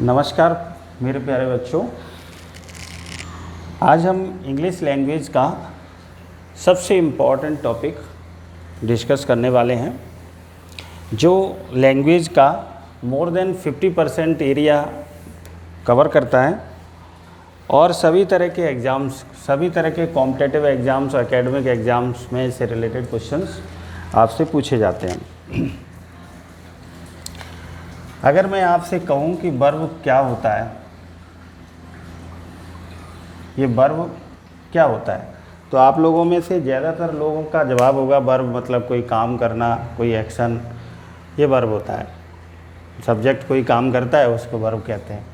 नमस्कार मेरे प्यारे बच्चों। आज हम इंग्लिश लैंग्वेज का सबसे इम्पॉर्टेंट टॉपिक डिस्कस करने वाले हैं, जो लैंग्वेज का मोर देन 50% एरिया कवर करता है और सभी तरह के एग्ज़ाम्स, सभी तरह के कॉम्पिटिटिव एग्ज़ाम्स, एकेडमिक एग्ज़ाम्स में इससे रिलेटेड क्वेश्चंस आपसे पूछे जाते हैं। अगर मैं आपसे कहूं कि वर्ब क्या होता है, ये वर्ब क्या होता है, तो आप लोगों में से ज़्यादातर लोगों का जवाब होगा वर्ब मतलब कोई काम करना, कोई एक्शन, ये वर्ब होता है। सब्जेक्ट कोई काम करता है उसको वर्ब कहते हैं।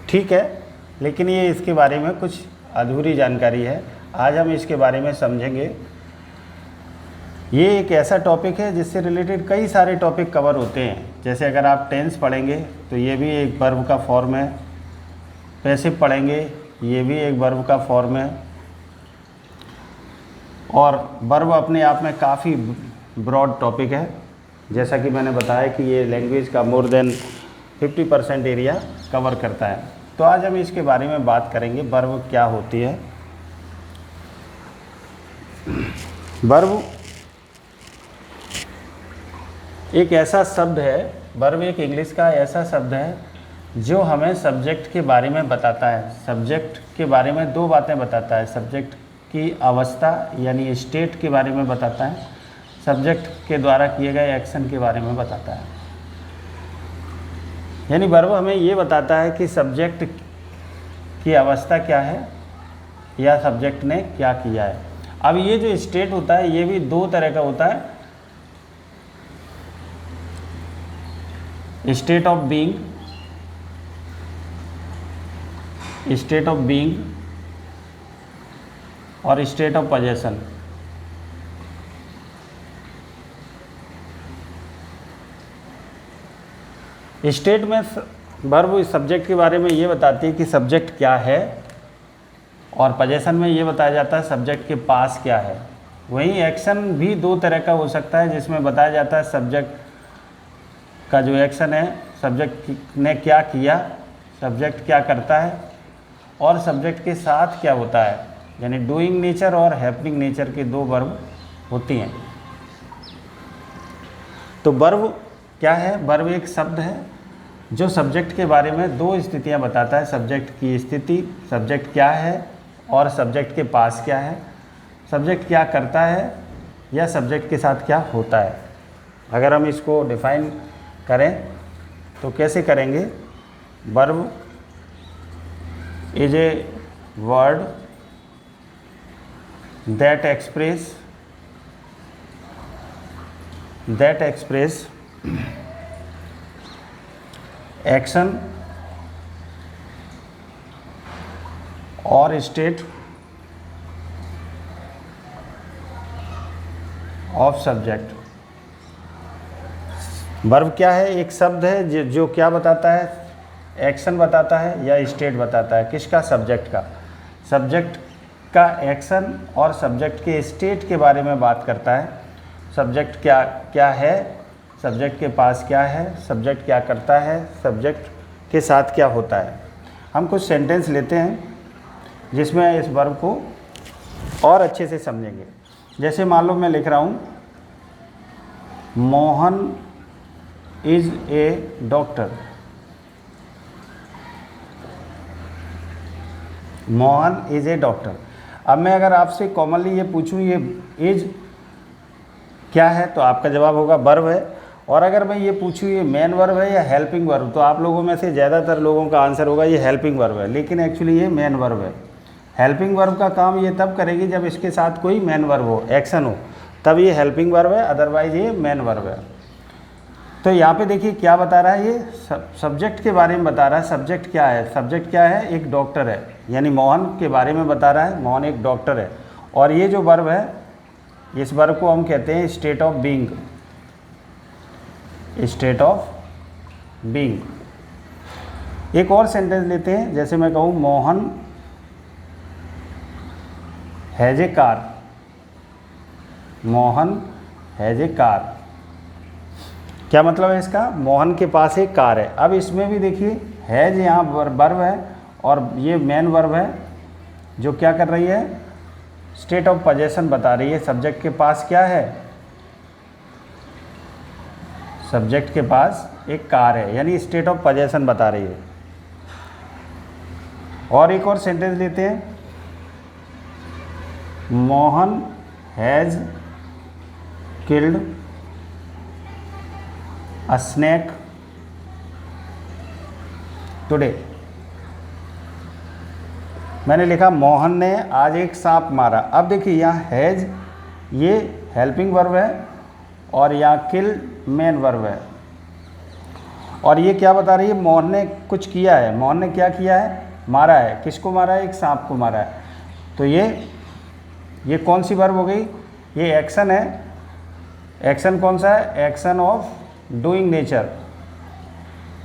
ठीक है, लेकिन ये इसके बारे में कुछ अधूरी जानकारी है। आज हम इसके बारे में समझेंगे। ये एक ऐसा टॉपिक है जिससे रिलेटेड कई सारे टॉपिक कवर होते हैं। जैसे अगर आप टेंस पढ़ेंगे तो ये भी एक वर्ब का फॉर्म है। पैसिव पढ़ेंगे, ये भी एक वर्ब का फॉर्म है। और वर्ब अपने आप में काफ़ी ब्रॉड टॉपिक है। जैसा कि मैंने बताया कि ये लैंग्वेज का मोर देन 50% एरिया कवर करता है। तो आज हम इसके बारे में बात करेंगे, वर्ब क्या होती है। वर्ब एक ऐसा शब्द है, वर्ब एक इंग्लिश का ऐसा शब्द है जो हमें सब्जेक्ट के बारे में बताता है। सब्जेक्ट के बारे में दो बातें बताता है। सब्जेक्ट की अवस्था यानी स्टेट के बारे में बताता है, सब्जेक्ट के द्वारा किए गए एक्शन के बारे में बताता है। यानी वर्ब हमें ये बताता है कि सब्जेक्ट की अवस्था क्या है या सब्जेक्ट ने क्या किया है। अब ये जो स्टेट होता है ये भी दो तरह का होता है, state of being, state of being और स्टेट ऑफ पोजेशन। स्टेट में वर्ब इस सब्जेक्ट के बारे में ये बताती है कि सब्जेक्ट क्या है, और पोजेशन में ये बताया जाता है सब्जेक्ट के पास क्या है। वहीं एक्शन भी दो तरह का हो सकता है, जिसमें बताया जाता है सब्जेक्ट का जो एक्शन है, सब्जेक्ट ने क्या किया, सब्जेक्ट क्या करता है और सब्जेक्ट के साथ क्या होता है। यानी डूइंग नेचर और हैपनिंग नेचर की दो वर्ब होती हैं। तो वर्ब क्या है? वर्ब एक शब्द है जो सब्जेक्ट के बारे में दो स्थितियां बताता है। सब्जेक्ट की स्थिति, सब्जेक्ट क्या है और सब्जेक्ट के पास क्या है, सब्जेक्ट क्या करता है या सब्जेक्ट के साथ क्या होता है। अगर हम इसको डिफाइन करें तो कैसे करेंगे? Verb is a word that express action और स्टेट ऑफ सब्जेक्ट। वर्ब क्या है? एक शब्द है जो क्या बताता है? एक्शन बताता है या स्टेट बताता है। किसका? सब्जेक्ट का। सब्जेक्ट का एक्शन और सब्जेक्ट के स्टेट के बारे में बात करता है। सब्जेक्ट क्या क्या है, सब्जेक्ट के पास क्या है, सब्जेक्ट क्या करता है, सब्जेक्ट के साथ क्या होता है। हम कुछ सेंटेंस लेते हैं जिसमें इस वर्ब को और अच्छे से समझेंगे। जैसे मान लो मैं लिख रहा हूँ, Mohan is a doctor. Mohan is a doctor. अब मैं अगर आपसे कॉमनली ये पूछूं ये इज क्या है, तो आपका जवाब होगा वर्ब है। और अगर मैं ये पूछूं ये मेन वर्ब है या हेल्पिंग वर्ब, तो आप लोगों में से ज़्यादातर लोगों का आंसर होगा ये हेल्पिंग वर्ब है, लेकिन एक्चुअली ये मेन वर्ब है। हेल्पिंग वर्ब का काम ये तब करेगी जब इसके साथ कोई मेन वर्ब हो, एक्शन हो, तब ये हेल्पिंग वर्ब है, अदरवाइज ये मेन वर्ब है। तो यहाँ पे देखिए क्या बता रहा है, ये सब्जेक्ट के बारे में बता रहा है। सब्जेक्ट क्या है? सब्जेक्ट क्या है? एक डॉक्टर है, यानी मोहन के बारे में बता रहा है। मोहन एक डॉक्टर है। और ये जो वर्ब है, इस वर्ब को हम कहते हैं state of being. State of being. एक और सेंटेंस लेते हैं। जैसे मैं कहूँ Mohan has a car. Mohan has a car. क्या मतलब है इसका? मोहन के पास एक कार है। अब इसमें भी देखिए हैज यहाँ वर्ब है और ये मेन वर्ब है जो क्या कर रही है, स्टेट ऑफ पोजेशन बता रही है। सब्जेक्ट के पास क्या है? सब्जेक्ट के पास एक कार है, यानी स्टेट ऑफ पोजेशन बता रही है। और एक और सेंटेंस लेते हैं, Mohan has killed a snake today. मैंने लिखा मोहन ने आज एक सांप मारा। अब देखिए यहाँ हैज़ ये हेल्पिंग वर्ब है और यहाँ किल मेन वर्ब है। और ये क्या बता रही है? मोहन ने कुछ किया है। मोहन ने क्या किया है? मारा है। किसको मारा है? एक सांप को मारा है। तो ये कौन सी वर्ब हो गई? ये एक्शन है। एक्शन कौन सा है? Action of doing nature.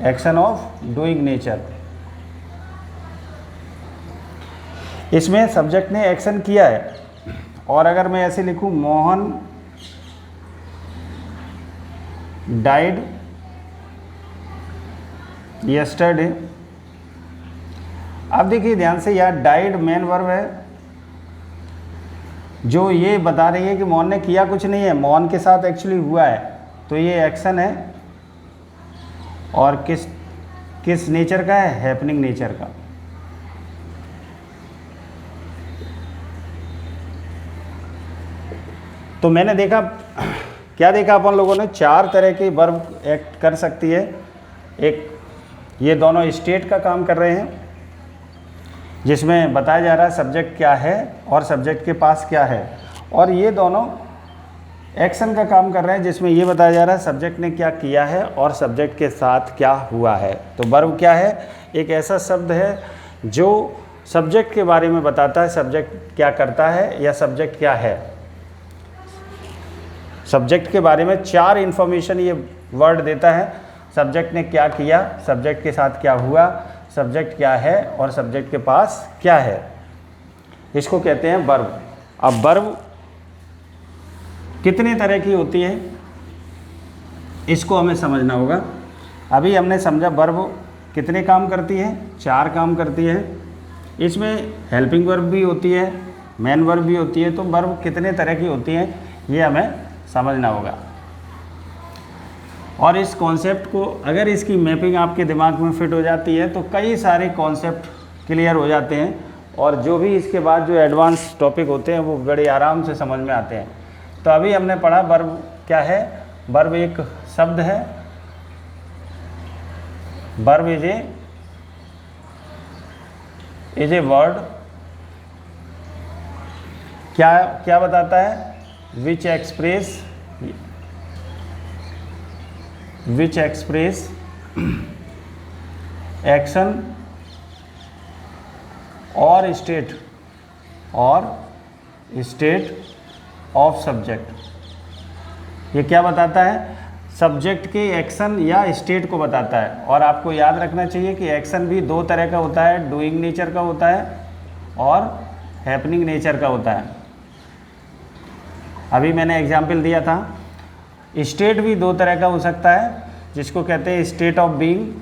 Action of doing nature. इसमें सब्जेक्ट ने एक्शन किया है। और अगर मैं ऐसे लिखूं, मोहन डाइड यस्टरडे। अब देखिए ध्यान से, यार डाइड मेन वर्ब है जो ये बता रही है कि मोहन ने किया कुछ नहीं है, मोहन के साथ एक्चुअली हुआ है। तो ये एक्शन है और किस नेचर का है? हैपनिंग नेचर का। तो मैंने देखा, क्या देखा अपन लोगों ने? 4 तरह के वर्ब एक्ट कर सकती है। एक ये दोनों स्टेट का काम कर रहे हैं जिसमें बताया जा रहा है सब्जेक्ट क्या है और सब्जेक्ट के पास क्या है। और ये दोनों एक्शन का काम कर रहे हैं जिसमें ये बताया जा रहा है सब्जेक्ट ने क्या किया है और सब्जेक्ट के साथ क्या हुआ है। तो वर्ब क्या है? एक ऐसा शब्द है जो सब्जेक्ट के बारे में बताता है, सब्जेक्ट क्या करता है या सब्जेक्ट क्या है। सब्जेक्ट के बारे में 4 इन्फॉर्मेशन ये वर्ड देता है। सब्जेक्ट ने क्या किया, सब्जेक्ट के साथ क्या हुआ, सब्जेक्ट क्या है और सब्जेक्ट के पास क्या है। इसको कहते हैं वर्ब। अब वर्ब कितने तरह की होती है इसको हमें समझना होगा। अभी हमने समझा वर्ब कितने काम करती है? 4 काम करती है। इसमें हेल्पिंग वर्ब भी होती है, मेन वर्ब भी होती है। तो वर्ब कितने तरह की होती है ये हमें समझना होगा। और इस कॉन्सेप्ट को अगर इसकी मैपिंग आपके दिमाग में फिट हो जाती है तो कई सारे कॉन्सेप्ट क्लियर हो जाते हैं और जो भी इसके बाद जो एडवांस टॉपिक होते हैं वो बड़े आराम से समझ में आते हैं। तो अभी हमने पढ़ा वर्ब क्या है। वर्ब एक शब्द है। Verb is a word. क्या बताता है? विच एक्सप्रेस एक्शन और स्टेट ऑफ सब्जेक्ट। ये क्या बताता है? सब्जेक्ट के एक्शन या स्टेट को बताता है। और आपको याद रखना चाहिए कि एक्शन भी 2 तरह का होता है, डूइंग नेचर का होता है और हैपनिंग नेचर का होता है। अभी मैंने एग्जाम्पल दिया था। स्टेट भी 2 तरह का हो सकता है जिसको कहते हैं स्टेट ऑफ बीइंग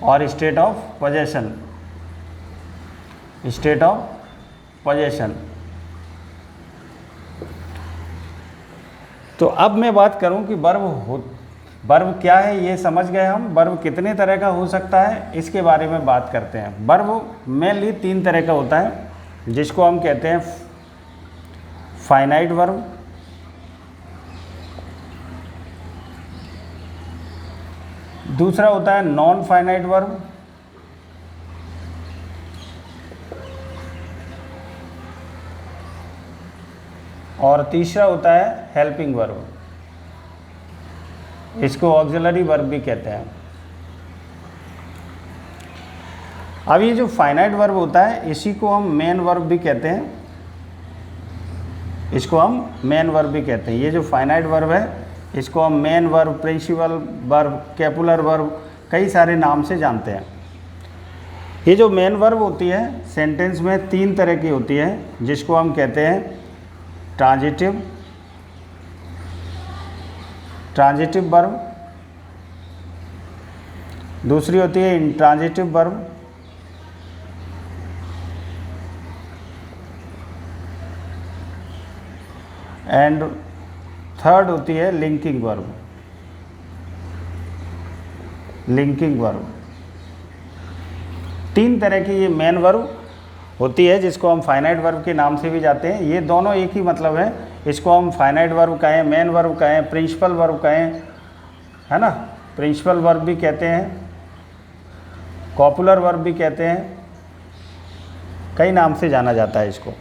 और स्टेट ऑफ पोजेशन। तो अब मैं बात करूं कि वर्ब क्या है। ये समझ गए हम। वर्ब कितने तरह का हो सकता है इसके बारे में बात करते हैं। वर्ब मेनली 3 तरह का होता है जिसको हम कहते हैं फाइनाइट वर्ब, दूसरा होता है नॉन फाइनाइट वर्ब और तीसरा होता है हेल्पिंग वर्ब। इसको ऑक्सिलरी वर्ब भी कहते हैं। अब ये जो फाइनाइट वर्ब होता है इसी को हम मेन वर्ब भी कहते हैं। ये जो फाइनाइट वर्ब है इसको हम main verb, principal verb, copular verb, कई सारे नाम से जानते हैं। ये जो मेन वर्ब होती है सेंटेंस में 3 तरह की होती है जिसको हम कहते हैं ट्रांजिटिव, ट्रांजिटिव वर्ब, दूसरी होती है इंट्रांजिटिव वर्ब, एंड थर्ड होती है लिंकिंग वर्ब। लिंकिंग वर्ब, तीन तरह की ये मेन वर्ब होती है जिसको हम फाइनाइट वर्ब के नाम से भी जाते हैं। ये दोनों एक ही मतलब है, इसको हम फाइनाइट वर्ब कहें, मेन वर्ब कहें, प्रिंसिपल वर्ब कहें, है ना। प्रिंसिपल वर्ब भी कहते हैं, कॉपुलर वर्ब भी कहते हैं, कई नाम से जाना जाता है इसको।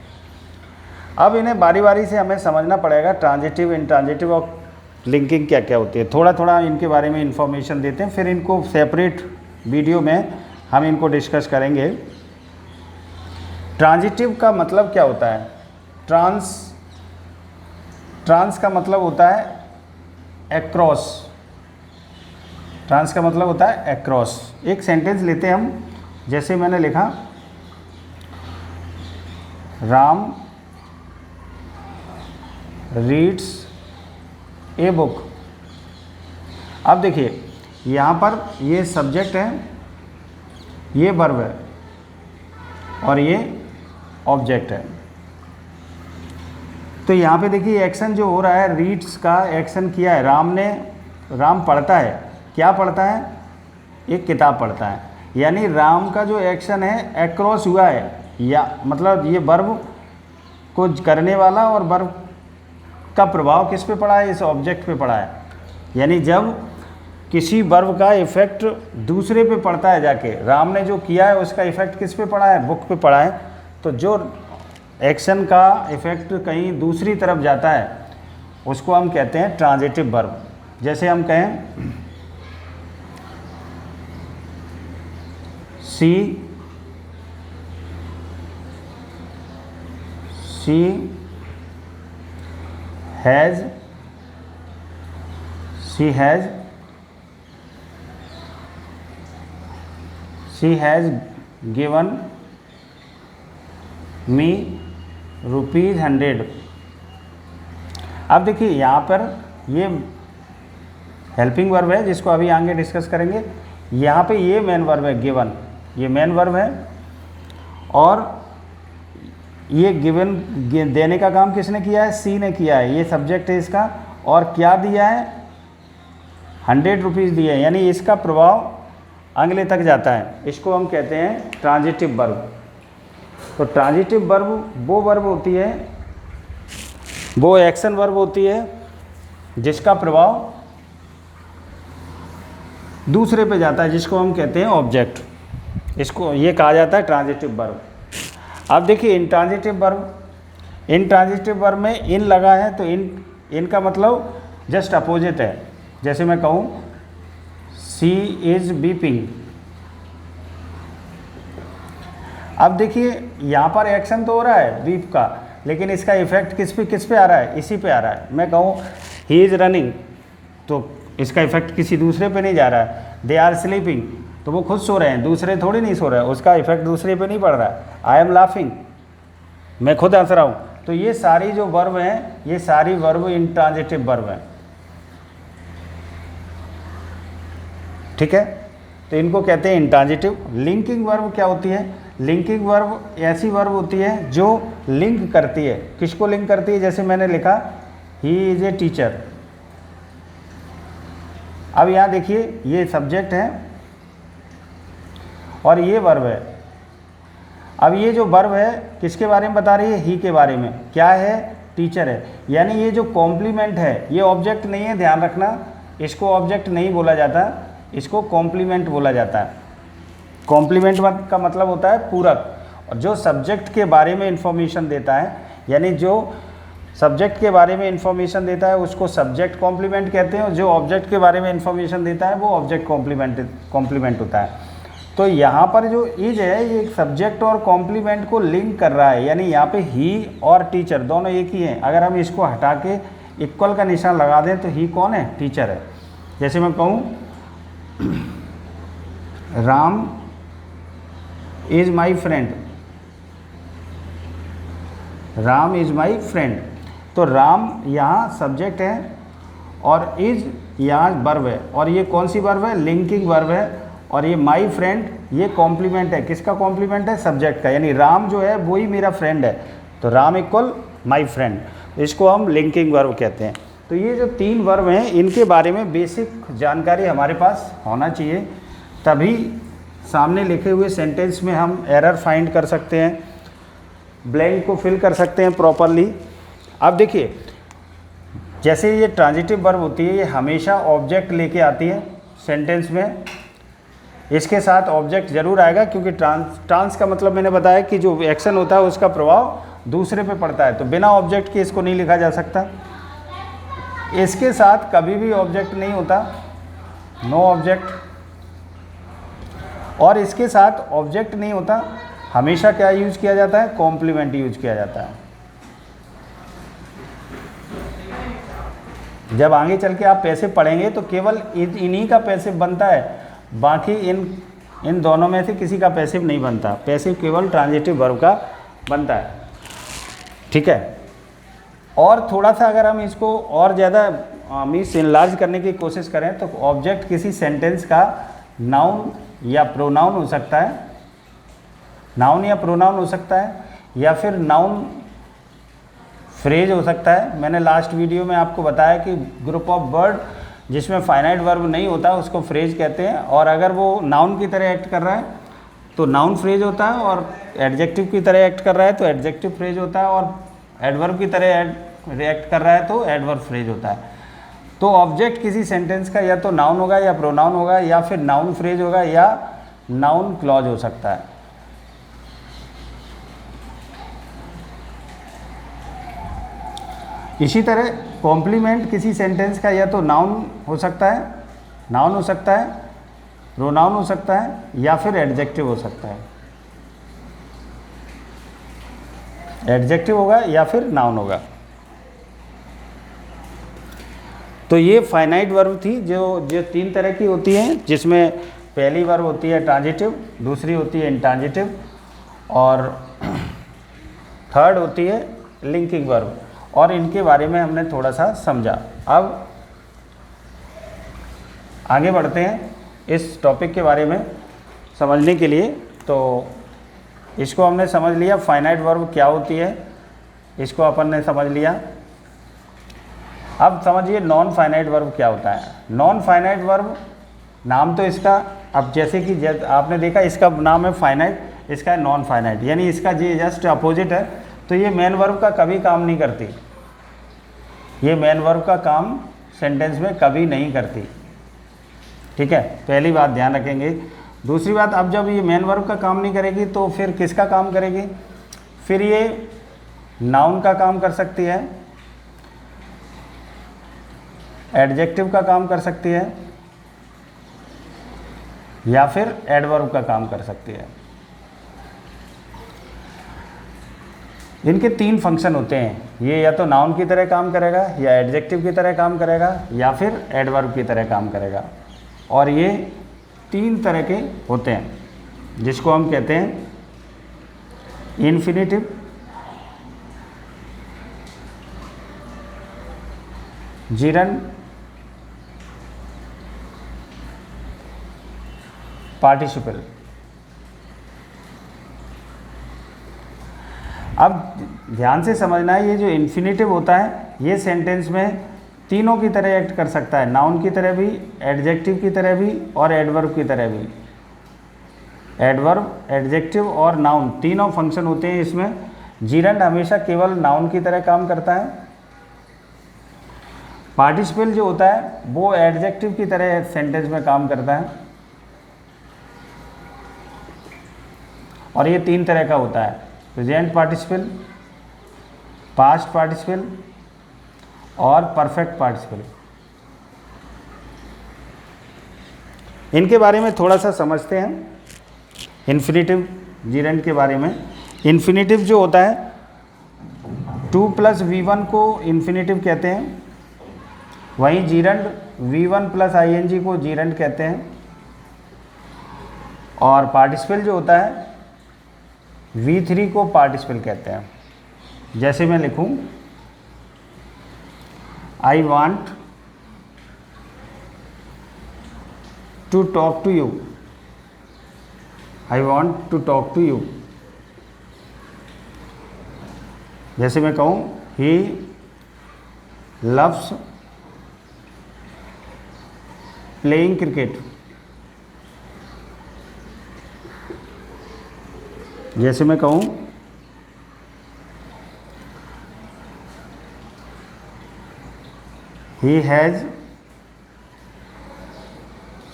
अब इन्हें बारी बारी से हमें समझना पड़ेगा, ट्रांजिटिव, इंट्रांजिटिव और लिंकिंग क्या क्या होती है। थोड़ा थोड़ा इनके बारे में इंफॉर्मेशन देते हैं, फिर इनको सेपरेट वीडियो में हम इनको डिस्कस करेंगे। ट्रांजिटिव का मतलब क्या होता है? ट्रांस का मतलब होता है एक्रॉस। ट्रांस का मतलब होता है एक्रॉस। एक सेंटेंस लेते हैं हम, जैसे मैंने लिखा, राम रीड्स ए बुक। अब देखिए यहाँ पर ये सब्जेक्ट है, ये वर्ब है और ये ऑब्जेक्ट है। तो यहाँ पे देखिए एक्शन जो हो रहा है, रीड्स का एक्शन किया है राम ने। राम पढ़ता है, क्या पढ़ता है? एक किताब पढ़ता है। यानी राम का जो एक्शन है एक्रॉस हुआ है, या मतलब ये वर्ब को करने वाला और वर्ब का प्रभाव किस पे पड़ा है? इस ऑब्जेक्ट पे पड़ा है। यानी जब किसी वर्ब का इफ़ेक्ट दूसरे पे पड़ता है जाके, राम ने जो किया है उसका इफ़ेक्ट किस पे पड़ा है? बुक पे पड़ा है। तो जो एक्शन का इफ़ेक्ट कहीं दूसरी तरफ जाता है उसको हम कहते हैं ट्रांजिटिव वर्ब। जैसे हम कहें शी हैज़ गिवन मी ₹100। अब देखिए यहाँ पर ये हेल्पिंग वर्ब है जिसको अभी आगे डिस्कस करेंगे। यहाँ पे ये मेन वर्ब है गिवन, ये मेन वर्ब है, और ये गिवन देने का काम किसने किया है? सी ने किया है। ये सब्जेक्ट है इसका, और क्या दिया है? 100 रुपीज़ दिए हैं। यानी इसका प्रभाव अगले तक जाता है। इसको हम कहते हैं ट्रांजिटिव वर्ब। तो ट्रांजिटिव वर्ब वो वर्ब होती है, वो एक्शन वर्ब होती है जिसका प्रभाव दूसरे पे जाता है, जिसको हम कहते हैं ऑब्जेक्ट। इसको ये कहा जाता है ट्रांजिटिव वर्ब। अब देखिए इंट्रांजिटिव वर्ब में इन लगा है, तो इनका मतलब जस्ट अपोजिट है। जैसे मैं कहूँ सी इज़ बीपिंग। अब देखिए यहाँ पर एक्शन तो हो रहा है बीप का, लेकिन इसका इफेक्ट किस पे आ रहा है? इसी पे आ रहा है। मैं कहूँ ही इज़ रनिंग, तो इसका इफेक्ट किसी दूसरे पे नहीं जा रहा है। दे आर स्लीपिंग, तो वो खुद सो रहे हैं, दूसरे थोड़ी नहीं सो रहे हैं, उसका इफेक्ट दूसरे पे नहीं पड़ रहा है। आई एम लाफिंग, मैं खुद हंस रहा हूँ। तो ये सारी जो वर्ब हैं, ये सारी वर्ब इंट्रांजिटिव वर्ब हैं, ठीक है। तो इनको कहते हैं इंट्रांजिटिव। लिंकिंग वर्ब क्या होती है? लिंकिंग वर्ब ऐसी वर्ब होती है जो लिंक करती है। किसको लिंक करती है? जैसे मैंने लिखा ही इज़ ए टीचर। अब यहाँ देखिए ये सब्जेक्ट है और ये वर्ब है। अब ये जो वर्ब है किसके बारे में बता रही है? ही के बारे में। क्या है? टीचर है। यानी ये जो कॉम्प्लीमेंट है, ये ऑब्जेक्ट नहीं है, ध्यान रखना। इसको ऑब्जेक्ट नहीं बोला जाता, इसको कॉम्प्लीमेंट बोला जाता है। कॉम्प्लीमेंट का मतलब होता है पूरक, और जो सब्जेक्ट के बारे में इंफॉर्मेशन देता है, यानी जो सब्जेक्ट के बारे में इंफॉर्मेशन देता है उसको सब्जेक्ट कॉम्प्लीमेंट कहते हैं, और जो ऑब्जेक्ट के बारे में इंफॉर्मेशन देता है वो ऑब्जेक्ट कॉम्प्लीमेंट होता है। तो यहाँ पर जो इज है ये सब्जेक्ट और कॉम्प्लीमेंट को लिंक कर रहा है। यानी यहाँ पे ही और टीचर दोनों एक ही हैं। अगर हम इसको हटा के इक्वल का निशान लगा दें तो ही कौन है? टीचर है। जैसे मैं कहूँ Ram is my friend, Ram is my friend, तो राम यहाँ सब्जेक्ट है और इज यहाँ वर्ब है, और ये कौन सी वर्ब है? लिंकिंग वर्ब है। और ये माई फ्रेंड ये कॉम्प्लीमेंट है, किसका कॉम्प्लीमेंट है? सब्जेक्ट का, यानी राम जो है वही मेरा फ्रेंड है, तो राम इक्वल माई फ्रेंड, इसको हम लिंकिंग वर्ब कहते हैं। तो ये जो 3 वर्ब हैं इनके बारे में बेसिक जानकारी हमारे पास होना चाहिए, तभी सामने लिखे हुए सेंटेंस में हम एरर फाइंड कर सकते हैं, ब्लैंक को फिल कर सकते हैं प्रॉपरली। अब देखिए, जैसे ये ट्रांजिटिव वर्ब होती है, ये हमेशा ऑब्जेक्ट लेके आती है सेंटेंस में, इसके साथ ऑब्जेक्ट जरूर आएगा, क्योंकि ट्रांस का मतलब मैंने बताया कि जो एक्शन होता है उसका प्रभाव दूसरे पे पड़ता है, तो बिना ऑब्जेक्ट के इसको नहीं लिखा जा सकता। इसके साथ कभी भी ऑब्जेक्ट नहीं होता, नो ऑब्जेक्ट, और इसके साथ ऑब्जेक्ट नहीं होता, हमेशा क्या यूज किया जाता है? कॉम्प्लीमेंट यूज किया जाता है। जब आगे चल के आप पैसे पढ़ेंगे तो केवल इन्हीं का पैसिव बनता है, बाकी इन दोनों में से किसी का पैसिव नहीं बनता, पैसिव केवल ट्रांजिटिव वर्ब का बनता है, ठीक है। और थोड़ा सा अगर हम इसको और ज़्यादा मीन्स इनलार्ज करने की कोशिश करें तो ऑब्जेक्ट किसी सेंटेंस का नाउन या प्रोनाउन हो सकता है, नाउन या प्रोनाउन हो सकता है, या फिर नाउन फ्रेज हो सकता है। मैंने लास्ट वीडियो में आपको बताया कि ग्रुप ऑफ वर्ड जिसमें फाइनाइट वर्ब नहीं होता उसको फ्रेज कहते हैं, और अगर वो नाउन की तरह एक्ट कर रहा है तो नाउन फ्रेज होता है, और एडजेक्टिव की तरह एक्ट कर रहा है तो एडजेक्टिव फ्रेज होता है, और एडवर्ब की तरह रिएक्ट कर रहा है तो एडवर्ब फ्रेज होता है। तो ऑब्जेक्ट किसी सेंटेंस का या तो नाउन होगा या प्रोनाउन होगा, या फिर नाउन फ्रेज होगा, या नाउन क्लॉज हो सकता है। इसी तरह कॉम्प्लीमेंट किसी सेंटेंस का या तो नाउन हो सकता है, नाउन हो सकता है, प्रोनाउन हो सकता है, या फिर एडजेक्टिव हो सकता है। एडजेक्टिव होगा या फिर नाउन होगा। तो ये फाइनाइट वर्ब थी जो 3 तरह की होती हैं, जिसमें पहली वर्ब होती है ट्रांजिटिव, दूसरी होती है इंट्रांजिटिव, और थर्ड होती है लिंकिंग वर्ब, और इनके बारे में हमने थोड़ा सा समझा। अब आगे बढ़ते हैं इस टॉपिक के बारे में समझने के लिए। तो इसको हमने समझ लिया, फाइनाइट वर्ब क्या होती है, इसको अपन ने समझ लिया। अब समझिए नॉन फाइनाइट वर्ब क्या होता है। नॉन फाइनाइट वर्ब, नाम तो इसका, अब जैसे कि आपने देखा इसका नाम है फाइनाइट, इसका है नॉन फाइनाइट, यानी इसका ये जस्ट अपोजिट है। तो ये मेन वर्ब का कभी काम नहीं करती, ये मेन वर्ब का काम सेंटेंस में कभी नहीं करती, ठीक है, पहली बात ध्यान रखेंगे। दूसरी बात, अब जब ये मेन वर्ब का काम नहीं करेगी तो फिर किसका काम करेगी? फिर ये नाउन का काम कर सकती है, एडजेक्टिव का काम कर सकती है, या फिर एडवर्ब का काम कर सकती है। इनके 3 फंक्शन होते हैं, ये या तो नाउन की तरह काम करेगा, या एडजेक्टिव की तरह काम करेगा, या फिर एडवर्ब की तरह काम करेगा। और ये 3 तरह के होते हैं, जिसको हम कहते हैं इन्फिनेटिव, जिरंड, पार्टिसिपल। अब ध्यान से समझना है, ये जो इन्फिनेटिव होता है ये सेंटेंस में तीनों की तरह एक्ट कर सकता है, नाउन की तरह भी, एडजेक्टिव की तरह भी, और एडवर्ब की तरह भी। एडवर्ब, एडजेक्टिव और नाउन तीनों फंक्शन होते हैं इसमें। जिरंड हमेशा केवल नाउन की तरह काम करता है। पार्टिसिपल जो होता है वो एडजेक्टिव की तरह सेंटेंस में काम करता है। और ये 3 तरह का होता है, प्रेजेंट पार्टिसिपल, पास्ट पार्टिसिपल और परफेक्ट पार्टिसिपल। इनके बारे में थोड़ा सा समझते हैं, इन्फिनेटिव जिरंड के बारे में। इन्फिनेटिव जो होता है 2 + V1 को इन्फिनेटिव कहते हैं, वहीं जिरंड V1 + ing को जिरंड कहते हैं। और पार्टिसिपल जो होता है V3 को पार्टिसिपल कहते हैं। जैसे मैं लिखूं, I want to talk to you, I want to talk to you. जैसे मैं कहूँ ही लव्स प्लेइंग क्रिकेट, जैसे मैं कहूँ he has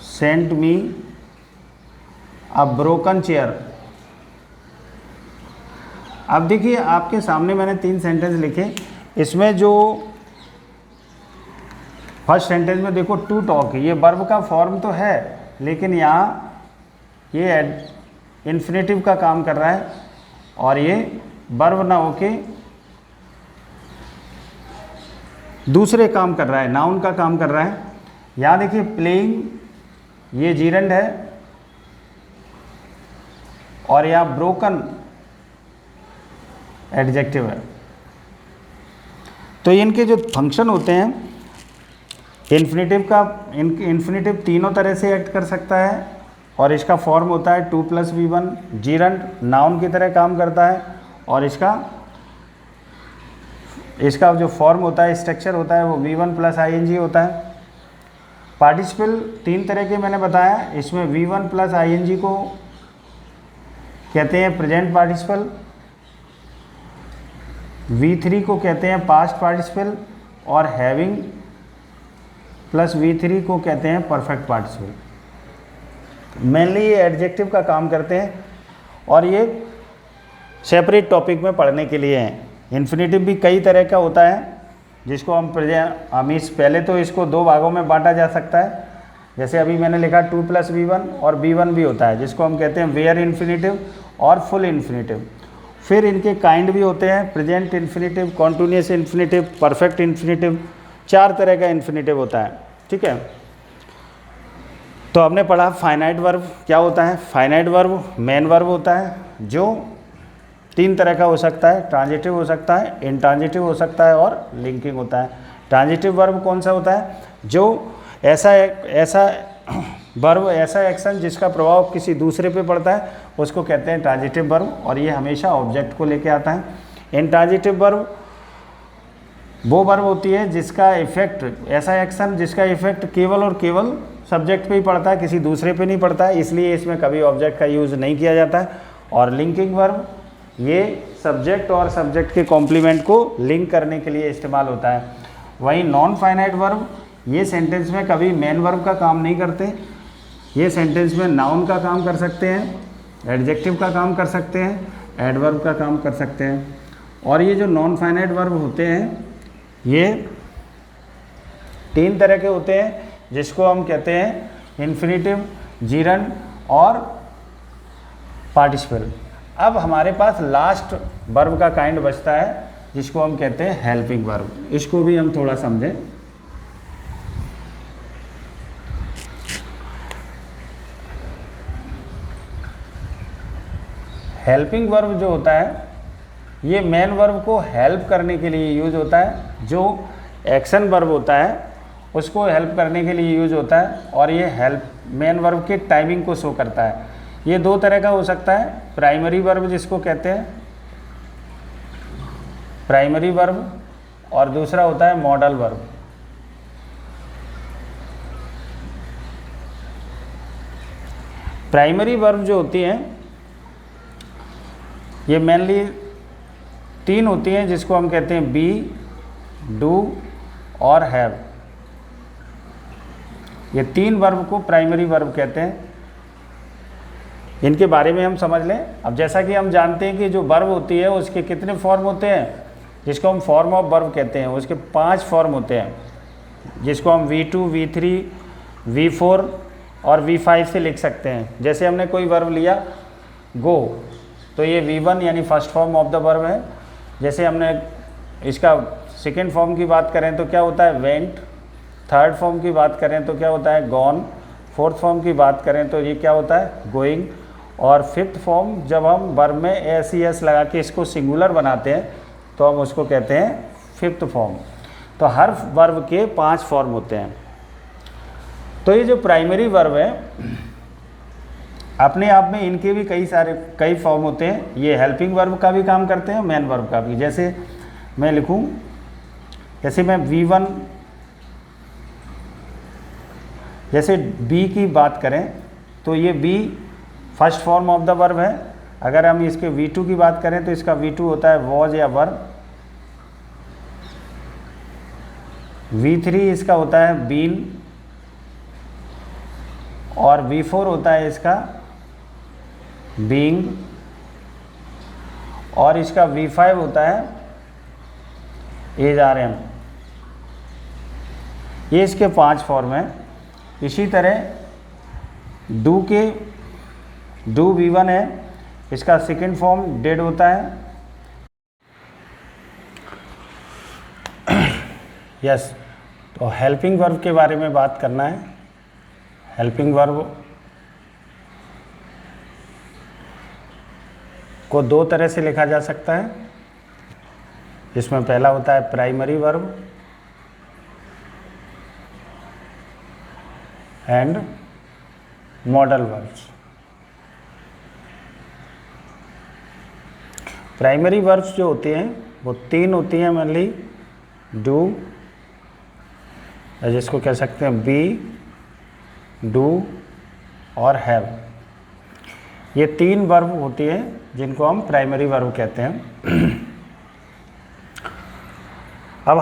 sent me a broken chair. अब देखिए आपके सामने मैंने 3 सेंटेंस लिखे, इसमें जो फर्स्ट सेंटेंस में देखो टू टॉक, ये वर्ब का फॉर्म तो है लेकिन यहाँ ये इन्फिनेटिव का काम कर रहा है और ये वर्ब ना होके दूसरे काम कर रहा है, नाउन का काम कर रहा है। यहाँ देखिए प्लेइंग ये जीरंड है और यहाँ ब्रोकन एडजेक्टिव है। तो इनके जो फंक्शन होते हैं, इन्फिनेटिव तीनों तरह से एक्ट कर सकता है और इसका फॉर्म होता है 2+V1, जीरंड नाउन की तरह काम करता है और इसका जो फॉर्म होता है, स्ट्रक्चर होता है वो V1+ing होता है। पार्टिसिपल 3 तरह के मैंने बताया, इसमें V1+ing को कहते हैं प्रेजेंट पार्टिसिपल, V3 को कहते हैं पास्ट पार्टिसिपल और हैविंग प्लस V3 को कहते हैं परफेक्ट पार्टिसिपल। मेनली ये एडजेक्टिव का काम करते हैं और ये सेपरेट टॉपिक में पढ़ने के लिए हैं। इन्फिनेटिव भी कई तरह का होता है जिसको हम पहले तो इसको 2 भागों में बांटा जा सकता है। जैसे अभी मैंने लिखा 2+V1 और B1 भी होता है जिसको हम कहते हैं वेयर इन्फिनेटिव और फुल इन्फिनेटिव। फिर इनके काइंड भी होते हैं, present infinitive, continuous infinitive, perfect infinitive, 4 तरह का इन्फिनेटिव होता है। ठीक है, तो हमने पढ़ा फाइनाइट वर्ब क्या होता है। फाइनाइट वर्ब मेन वर्ब होता है जो 3 तरह का हो सकता है, ट्रांजिटिव हो सकता है, इंट्रांजिटिव हो सकता है और लिंकिंग होता है। ट्रांजिटिव वर्ब कौन सा होता है? जो ऐसा वर्ब, ऐसा एक्शन जिसका प्रभाव किसी दूसरे पे पड़ता है उसको कहते हैं ट्रांजिटिव वर्ब और ये हमेशा ऑब्जेक्ट को लेके आता है। इंट्रांजिटिव वर्ब वो वर्ब होती है जिसका इफेक्ट, ऐसा एक्शन जिसका इफेक्ट केवल और केवल सब्जेक्ट पे ही पड़ता है, किसी दूसरे पे नहीं पड़ता है, इसलिए इसमें कभी ऑब्जेक्ट का यूज़ नहीं किया जाता है। और लिंकिंग वर्ब ये सब्जेक्ट और सब्जेक्ट के कॉम्प्लीमेंट को लिंक करने के लिए इस्तेमाल होता है। वहीं नॉन फाइनाइट वर्ब ये सेंटेंस में कभी मेन वर्ब का काम नहीं करते, ये सेंटेंस में नाउन का काम कर सकते हैं, एडजेक्टिव का काम कर सकते हैं, एडवर्ब का काम कर सकते हैं। और ये जो नॉन फाइनाइट वर्ब होते हैं ये 3 तरह के होते हैं जिसको हम कहते हैं इन्फिनेटिव, जीरंड और पार्टिसिपल। अब हमारे पास लास्ट वर्ब का काइंड बचता है जिसको हम कहते हैं हेल्पिंग वर्ब। इसको भी हम थोड़ा समझें। हेल्पिंग वर्ब जो होता है ये मेन वर्ब को हेल्प करने के लिए यूज होता है। जो एक्शन वर्ब होता है उसको हेल्प करने के लिए यूज होता है और ये हेल्प मेन वर्ब के टाइमिंग को शो करता है। ये 2 तरह का हो सकता है, प्राइमरी वर्ब जिसको कहते हैं प्राइमरी वर्ब और दूसरा होता है मॉडल वर्ब। प्राइमरी वर्ब जो होती हैं ये मेनली 3 होती हैं जिसको हम कहते हैं बी, डू और हैव। ये 3 वर्ब को प्राइमरी वर्ब कहते हैं। इनके बारे में हम समझ लें। अब जैसा कि हम जानते हैं कि जो वर्ब होती है उसके कितने फॉर्म होते हैं जिसको हम फॉर्म ऑफ वर्ब कहते हैं, उसके 5 फॉर्म होते हैं जिसको हम V2, V3, V4 और V5 से लिख सकते हैं। जैसे हमने कोई वर्ब लिया गो, तो ये V1 यानी first form of the verb है। जैसे हमने इसका सेकेंड फॉर्म की बात करें तो क्या होता है वेंट, थर्ड फॉर्म की बात करें तो क्या होता है गॉन, फोर्थ फॉर्म की बात करें तो ये क्या होता है गोइंग, और फिफ्थ फॉर्म जब हम वर्ब में एस लगा के इसको सिंगुलर बनाते हैं तो हम उसको कहते हैं फिफ्थ फॉर्म। तो हर वर्ब के 5 फॉर्म होते हैं। तो ये जो प्राइमरी वर्ब है अपने आप में इनके भी कई फॉर्म होते हैं। ये हेल्पिंग वर्ब का भी काम करते हैं, मेन वर्ब का भी। जैसे मैं लिखूं, जैसे मैं V1, जैसे बी की बात करें तो ये be first form of the verb है। अगर हम इसके V2 की बात करें तो इसका V2 होता है वॉज या वर। V3 इसका होता है बीन, और V4 होता है इसका बीइंग, और इसका V5 होता है एज RM। ये इसके 5 फॉर्म हैं। इसी तरह डू V1 है, इसका सेकेंड फॉर्म डेड होता है। यस, तो हेल्पिंग वर्ब के बारे में बात करना है। हेल्पिंग वर्ब को 2 तरह से लिखा जा सकता है। इसमें पहला होता है primary verb and modal verbs. Primary verbs जो होती हैं वो 3 होती हैं मेनली, डू, जिसको कह सकते हैं बी, डू और हैव। ये 3 वर्ब होती हैं जिनको हम प्राइमरी वर्ब कहते हैं। अब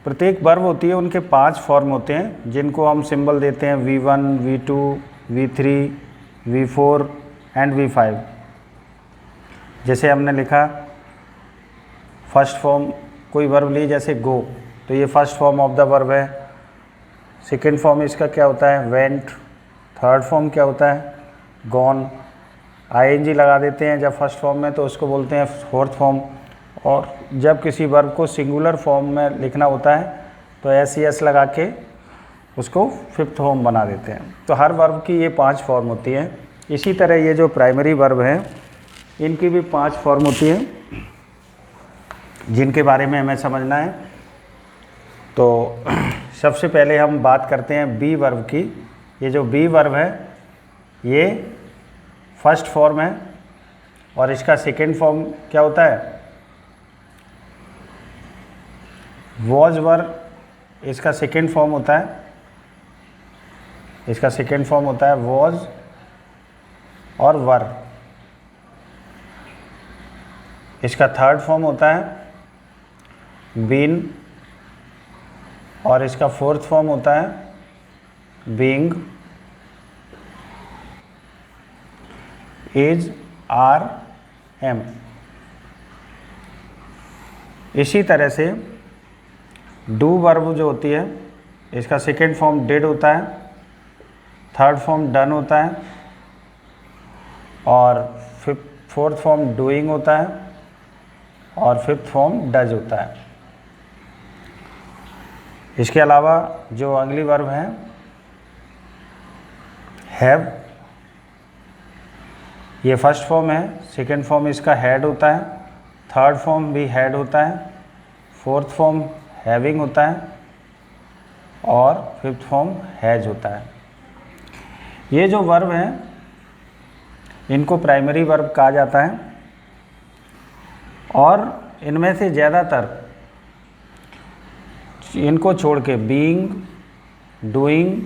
प्रत्येक वर्ब होती है उनके 5 फॉर्म होते हैं जिनको हम सिंबल देते हैं V1, V2, V3, V4 and V5। जैसे हमने लिखा फर्स्ट फॉर्म कोई वर्ब ली, जैसे गो, तो ये first form of the verb है। सेकेंड फॉर्म इसका क्या होता है वेंट। थर्ड फॉर्म क्या होता है गॉन। ING लगा देते हैं जब फर्स्ट फॉर्म में तो उसको बोलते हैं फोर्थ फॉर्म। और जब किसी वर्ब को सिंगुलर फॉर्म में लिखना होता है तो SES लगा के उसको फिफ्थ फॉर्म बना देते हैं। तो हर वर्ब की ये 5 फॉर्म होती हैं। इसी तरह ये जो प्राइमरी वर्ब हैं इनकी भी 5 फॉर्म होती हैं जिनके बारे में हमें समझना है। तो सबसे पहले हम बात करते हैं बी वर्ब की। ये जो बी वर्ब है ये फर्स्ट फॉर्म है और इसका सेकेंड फॉर्म क्या होता है वॉज वर। इसका सेकेंड फॉर्म होता है वॉज और वर। इसका थर्ड फॉर्म होता है बीन और इसका फोर्थ फॉर्म होता है बीइंग, इज, आर, एम। इसी तरह से डू वर्ब जो होती है इसका सेकेंड फॉर्म डिड होता है, थर्ड फॉर्म डन होता है और फोर्थ फॉर्म डूइंग होता है और फिफ्थ फॉर्म डज होता है। इसके अलावा जो अगली वर्ब है हैव, ये फर्स्ट फॉर्म है, सेकेंड फॉर्म इसका हैड होता है, थर्ड फॉर्म भी हैड होता है, फोर्थ फॉर्म हैविंग होता है और फिफ्थ फॉर्म हैज होता है। ये जो वर्ब हैं इनको प्राइमरी वर्ब कहा जाता है और इनमें से ज़्यादातर इनको छोड़ के बीइंग, डूइंग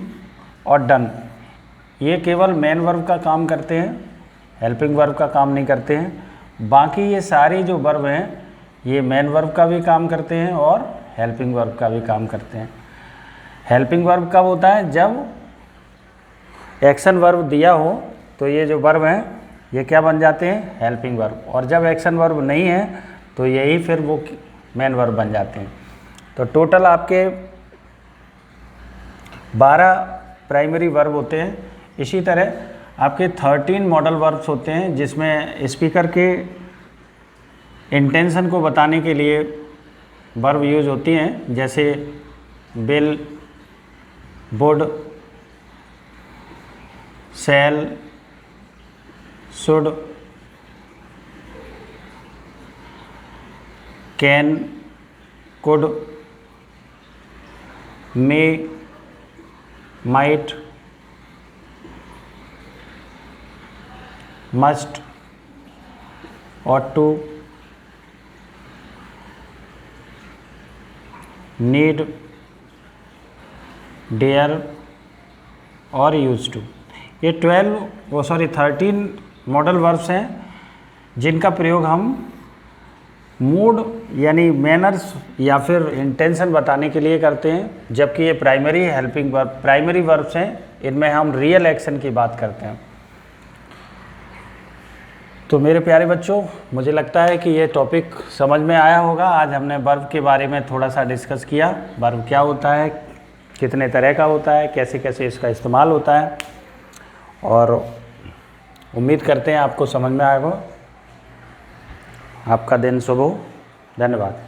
और डन ये केवल मेन वर्ब का काम करते हैं, हेल्पिंग वर्ब का काम नहीं करते हैं। बाकी ये सारी जो वर्ब हैं ये मेन वर्ब का भी काम करते हैं और हेल्पिंग वर्ब का भी काम करते हैं। हेल्पिंग वर्ब कब होता है जब एक्शन वर्ब दिया हो तो ये जो वर्ब हैं ये क्या बन जाते हैं हेल्पिंग वर्ब, और जब एक्शन वर्ब नहीं है तो यही फिर वो मेन वर्ब बन जाते हैं। तो टोटल आपके 12 प्राइमरी वर्ब होते हैं। इसी तरह आपके 13 मॉडल वर्ब्स होते हैं जिसमें स्पीकर के इंटेंशन को बताने के लिए वर्ब यूज होती हैं, जैसे will, would, shall, should, can, could, may, might, must, ought to, need, dare और यूज टू। ये 13 मॉडल वर्ब्स हैं जिनका प्रयोग हम मूड यानी मैनर्स या फिर इंटेंशन बताने के लिए करते हैं, जबकि ये primary helping verb, primary verbs हैं, इनमें हम रियल एक्शन की बात करते हैं। तो मेरे प्यारे बच्चों, मुझे लगता है कि ये टॉपिक समझ में आया होगा। आज हमने वर्ब के बारे में थोड़ा सा डिस्कस किया, वर्ब क्या होता है, कितने तरह का होता है, कैसे कैसे इसका इस्तेमाल होता है, और उम्मीद करते हैं आपको समझ में आएगा। आपका दिन शुभ हो। धन्यवाद।